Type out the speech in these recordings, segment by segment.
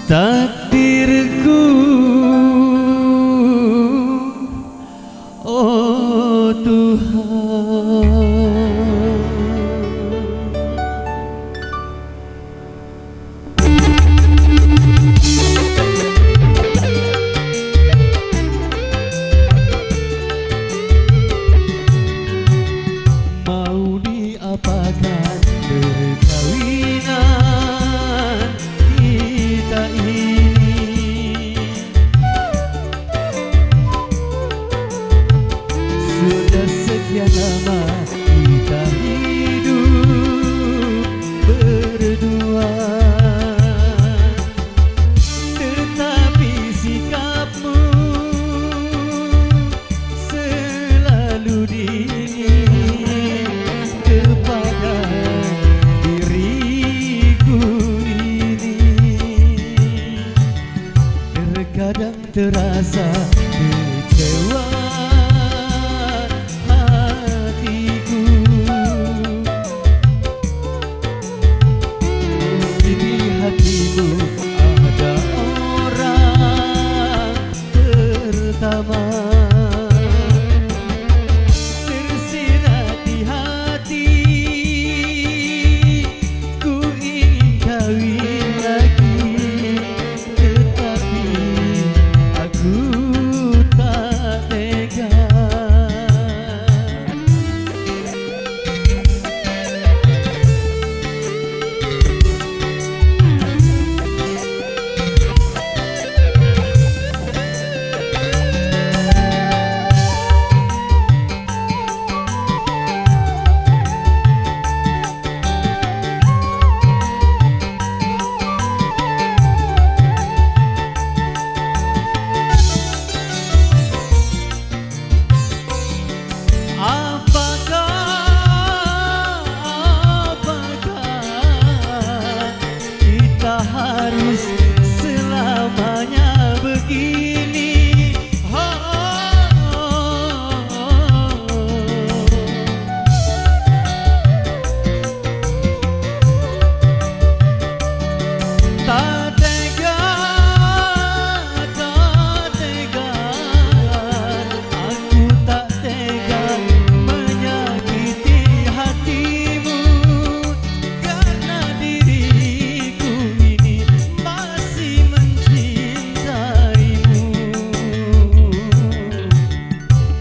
takdirku, oh Tuhan. Mau diapakan perkawinan kita ini? Sudah sekian lama kita hidup berdua, tetapi sikapmu selalu dingin kepada diriku ini. Terkadang terasa kecewa hatiku, di hatimu ada orang pertama. Tersirat di hati, ku ingin kawin lagi, tetapi aku tak tega. Apakah kita harus selamanya begini? Tak tega, aku tak tega menyakiti hatimu, karena diriku ini masih mencintaimu.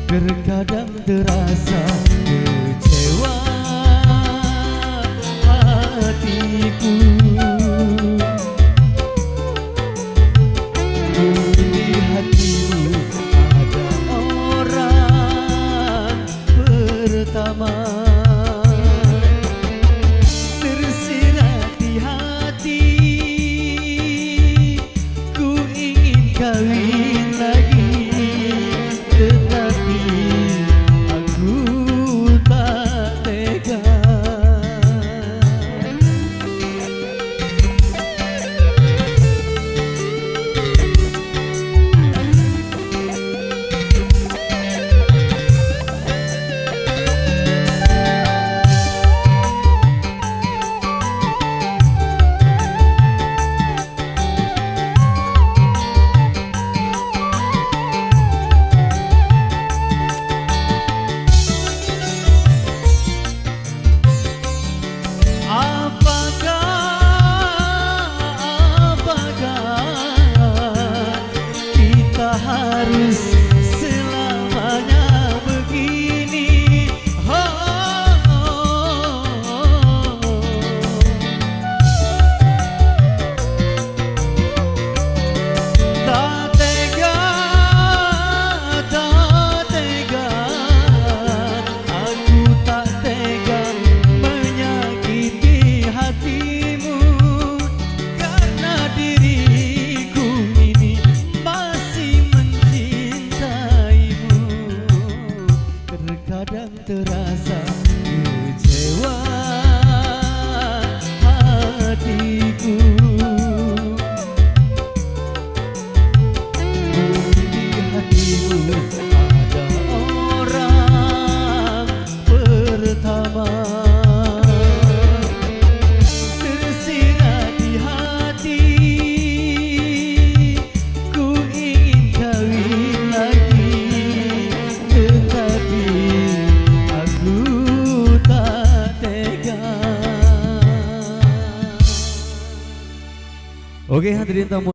Terkadang terasa kecewa hatiku, di hatimu ada orang pertama. Tersirat di hati, ku ingin kawin lagi, tetapi aku tak tega. Oke hadirin tamu